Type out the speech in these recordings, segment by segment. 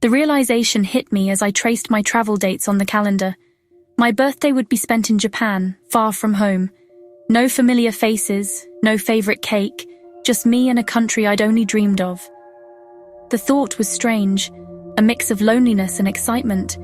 The realization hit me as I traced my travel dates on the calendar. My birthday would be spent in Japan, far from home. No familiar faces, no favorite cake, just me and a country I'd only dreamed of. The thought was strange, a mix of loneliness and excitement.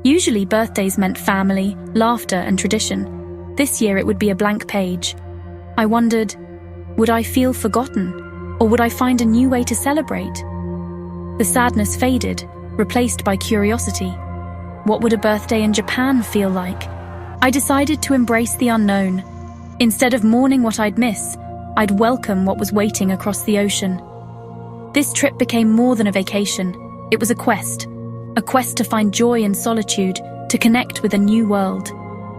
Usually birthdays meant family, laughter, and tradition. This year it would be a blank page. I wondered, would I feel forgotten, or would I find a new way to celebrate? The sadness faded, replaced by curiosity. What would a birthday in Japan feel like? I decided to embrace the unknown. Instead of mourning what I'd miss, I'd welcome what was waiting across the ocean. This trip became more than a vacation. It was a quest to find joy in solitude, to connect with a new world.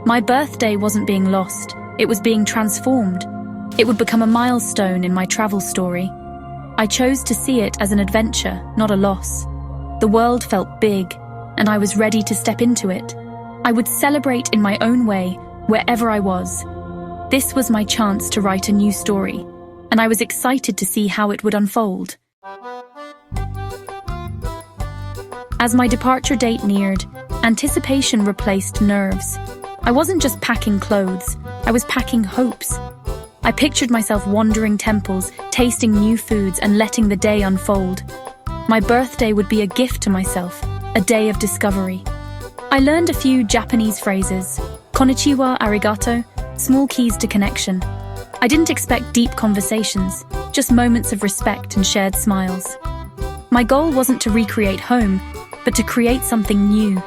My birthday wasn't being lost, it was being transformed. It would become a milestone in my travel story. I chose to see it as an adventure, not a loss. The world felt big, and I was ready to step into it. I would celebrate in my own way, wherever I was. This was my chance to write a new story, and I was excited to see how it would unfold. As my departure date neared, anticipation replaced nerves. I wasn't just packing clothes, I was packing hopes. I pictured myself wandering temples, tasting new foods, and letting the day unfold. My birthday would be a gift to myself, a day of discovery. I learned a few Japanese phrases, konnichiwa, arigato, small keys to connection. I didn't expect deep conversations, just moments of respect and shared smiles. My goal wasn't to recreate home, but to create something new.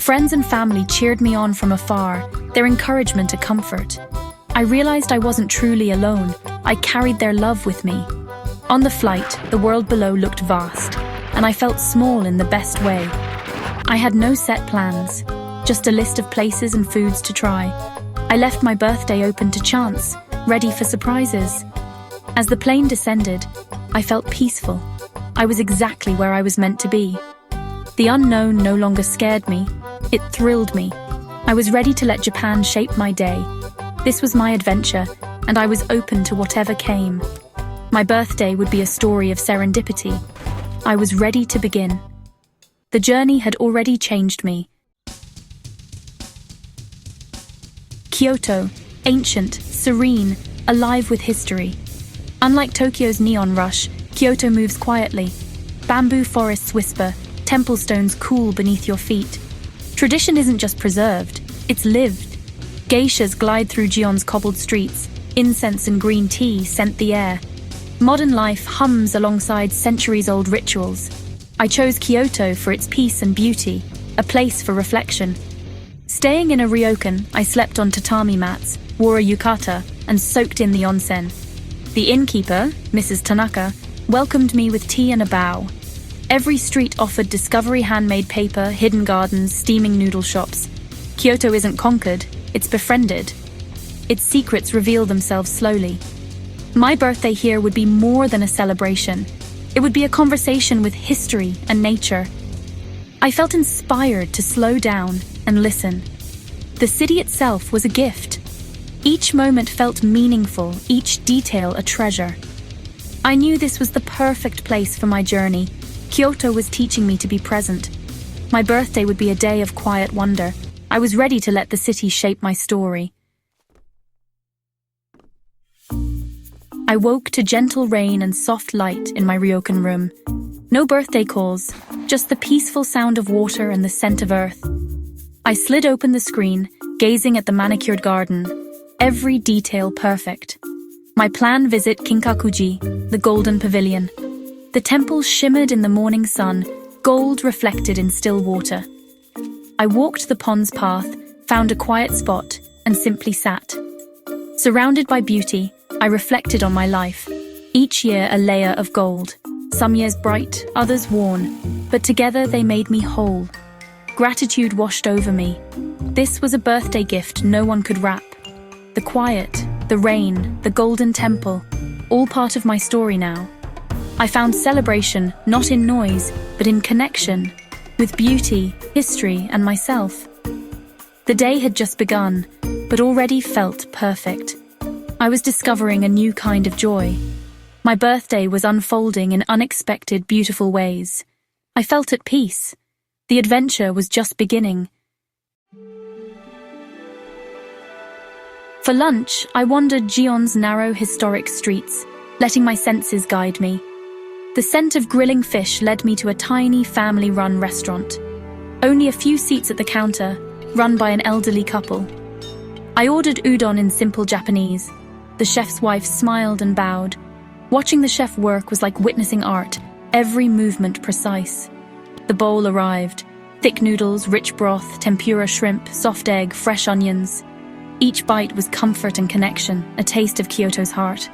Friends and family cheered me on from afar, their encouragement a comfort. I realized I wasn't truly alone. I carried their love with me. On the flight, the world below looked vast, and I felt small in the best way. I had no set plans, just a list of places and foods to try. I left my birthday open to chance, ready for surprises. As the plane descended, I felt peaceful. I was exactly where I was meant to be. The unknown no longer scared me, it thrilled me. I was ready to let Japan shape my day. This was my adventure, and I was open to whatever came. My birthday would be a story of serendipity. I was ready to begin. The journey had already changed me. Kyoto, ancient, serene, alive with history. Unlike Tokyo's neon rush, Kyoto moves quietly. Bamboo forests whisper, temple stones cool beneath your feet. Tradition isn't just preserved, it's lived. Geishas glide through Gion's cobbled streets, incense and green tea scent the air. Modern life hums alongside centuries-old rituals. I chose Kyoto for its peace and beauty, a place for reflection. Staying in a ryokan, I slept on tatami mats, wore a yukata, and soaked in the onsen. The innkeeper, Mrs. Tanaka, welcomed me with tea and a bow. Every street offered discovery handmade paper, hidden gardens, steaming noodle shops. Kyoto isn't conquered, it's befriended. Its secrets reveal themselves slowly. My birthday here would be more than a celebration. It would be a conversation with history and nature. I felt inspired to slow down and listen. The city itself was a gift. Each moment felt meaningful, each detail a treasure. I knew this was the perfect place for my journey. Kyoto was teaching me to be present. My birthday would be a day of quiet wonder. I was ready to let the city shape my story. I woke to gentle rain and soft light in my ryokan room. No birthday calls, just the peaceful sound of water and the scent of earth. I slid open the screen, gazing at the manicured garden, every detail perfect. My planned visit Kinkakuji, the Golden Pavilion. The temple shimmered in the morning sun, gold reflected in still water. I walked the pond's path, found a quiet spot, and simply sat. Surrounded by beauty, I reflected on my life. Each year a layer of gold. Some years bright, others worn, but together they made me whole. Gratitude washed over me. This was a birthday gift no one could wrap. The quiet, the rain, the golden temple, all part of my story now. I found celebration not in noise, but in connection, with beauty, history, and myself. The day had just begun, but already felt perfect. I was discovering a new kind of joy. My birthday was unfolding in unexpected, beautiful ways. I felt at peace. The adventure was just beginning. For lunch, I wandered Gion's narrow historic streets, letting my senses guide me. The scent of grilling fish led me to a tiny family-run restaurant. Only a few seats at the counter, run by an elderly couple. I ordered udon in simple Japanese. The chef's wife smiled and bowed. Watching the chef work was like witnessing art, every movement precise. The bowl arrived. Thick noodles, rich broth, tempura shrimp, soft egg, fresh onions. Each bite was comfort and connection, a taste of Kyoto's heart.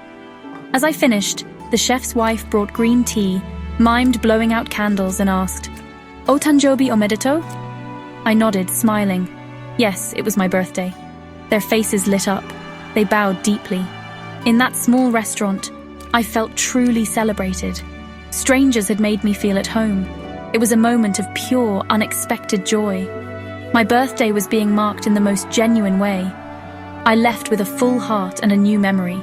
As I finished, the chef's wife brought green tea, mimed blowing out candles, and asked, "O Tanjobi omedetou?" I nodded, smiling. Yes, it was my birthday. Their faces lit up. They bowed deeply. In that small restaurant, I felt truly celebrated. Strangers had made me feel at home. It was a moment of pure, unexpected joy. My birthday was being marked in the most genuine way. I left with a full heart and a new memory.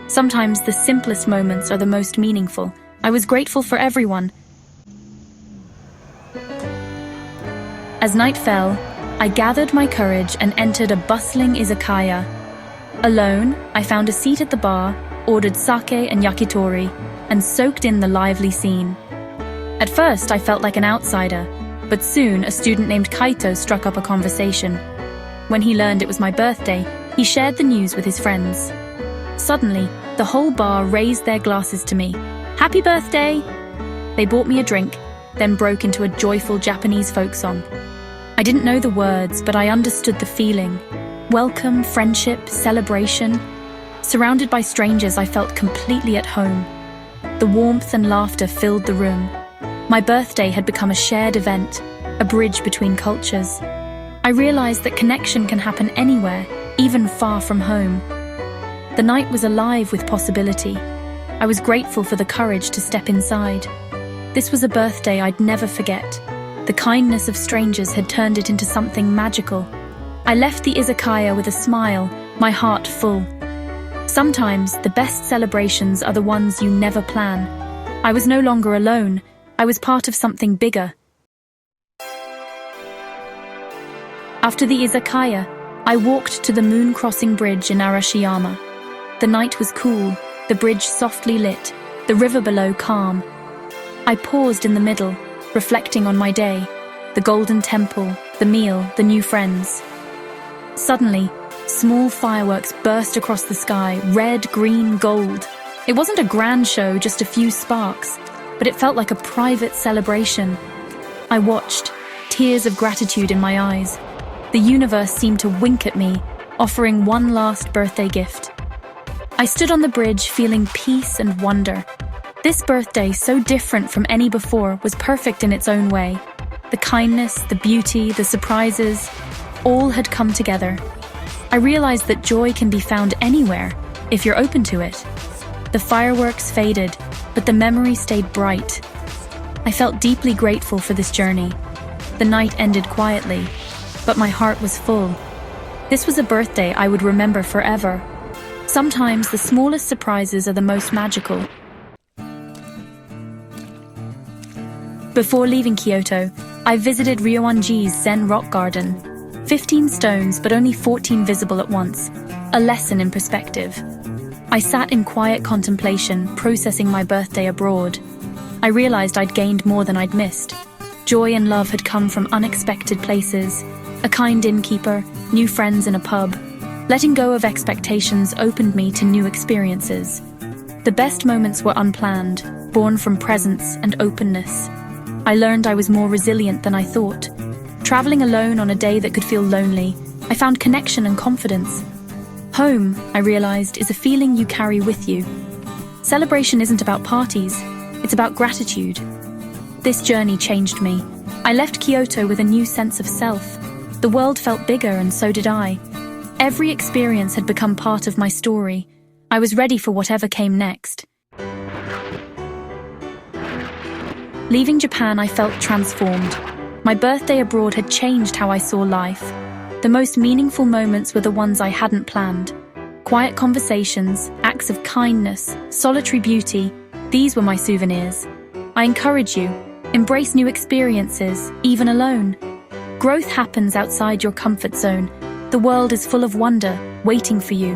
Sometimes the simplest moments are the most meaningful. I was grateful for everyone. As night fell, I gathered my courage and entered a bustling izakaya. Alone, I found a seat at the bar, ordered sake and yakitori, and soaked in the lively scene. At first, I felt like an outsider, but soon a student named Kaito struck up a conversation. When he learned it was my birthday, he shared the news with his friends. Suddenly, the whole bar raised their glasses to me. "Happy birthday!" They bought me a drink, then broke into a joyful Japanese folk song. I didn't know the words, but I understood the feeling. Welcome, friendship, celebration. Surrounded by strangers, I felt completely at home. The warmth and laughter filled the room. My birthday had become a shared event, a bridge between cultures. I realized that connection can happen anywhere, even far from home. The night was alive with possibility. I was grateful for the courage to step inside. This was a birthday I'd never forget. The kindness of strangers had turned it into something magical. I left the izakaya with a smile, my heart full. Sometimes the best celebrations are the ones you never plan. I was no longer alone. I was part of something bigger. After the izakaya, I walked to the moon-crossing bridge in Arashiyama. The night was cool, the bridge softly lit, the river below calm. I paused in the middle, reflecting on my day, the golden temple, the meal, the new friends. Suddenly, small fireworks burst across the sky, red, green, gold. It wasn't a grand show, just a few sparks, but it felt like a private celebration. I watched, tears of gratitude in my eyes. The universe seemed to wink at me, offering one last birthday gift. I stood on the bridge feeling peace and wonder. This birthday, so different from any before, was perfect in its own way. The kindness, the beauty, the surprises, all had come together. I realized that joy can be found anywhere, if you're open to it. The fireworks faded, but the memory stayed bright. I felt deeply grateful for this journey. The night ended quietly, but my heart was full. This was a birthday I would remember forever. Sometimes the smallest surprises are the most magical. Before leaving Kyoto, I visited Ryoanji's Zen rock garden. 15 stones, but only 14 visible at once. A lesson in perspective. I sat in quiet contemplation, processing my birthday abroad. I realized I'd gained more than I'd missed. Joy and love had come from unexpected places. A kind innkeeper, new friends in a pub. Letting go of expectations opened me to new experiences. The best moments were unplanned, born from presence and openness. I learned I was more resilient than I thought. Traveling alone on a day that could feel lonely, I found connection and confidence. Home, I realized, is a feeling you carry with you. Celebration isn't about parties, it's about gratitude. This journey changed me. I left Kyoto with a new sense of self. The world felt bigger, and so did I. Every experience had become part of my story. I was ready for whatever came next. Leaving Japan, I felt transformed. My birthday abroad had changed how I saw life. The most meaningful moments were the ones I hadn't planned. Quiet conversations, acts of kindness, solitary beauty, these were my souvenirs. I encourage you, Embrace new experiences, even alone. Growth happens outside your comfort zone. The world is full of wonder, waiting for you.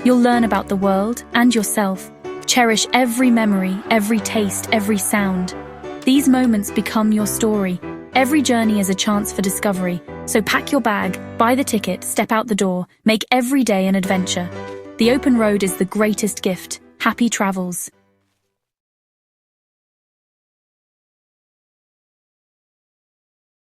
You'll learn about the world and yourself. Cherish every memory, every taste, every sound. These moments become your story. Every journey is a chance for discovery. So pack your bag, buy the ticket, step out the door, make every day an adventure. The open road is the greatest gift. Happy travels.